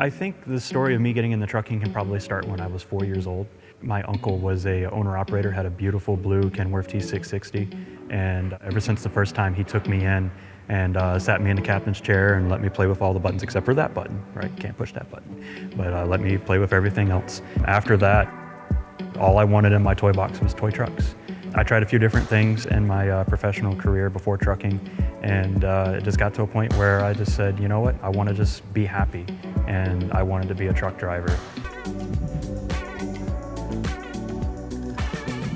I think the story of me getting into trucking can probably start when I was 4 years old. My uncle was a owner-operator, had a beautiful blue Kenworth T660, and ever since the first time he took me in and sat me in the captain's chair and let me play with all the buttons except for that button, right? Can't push that button, but let me play with everything else. After that, all I wanted in my toy box was toy trucks. I tried a few different things in my professional career before trucking, and it just got to a point where I just said, you know what, I want to just be happy, and I wanted to be a truck driver.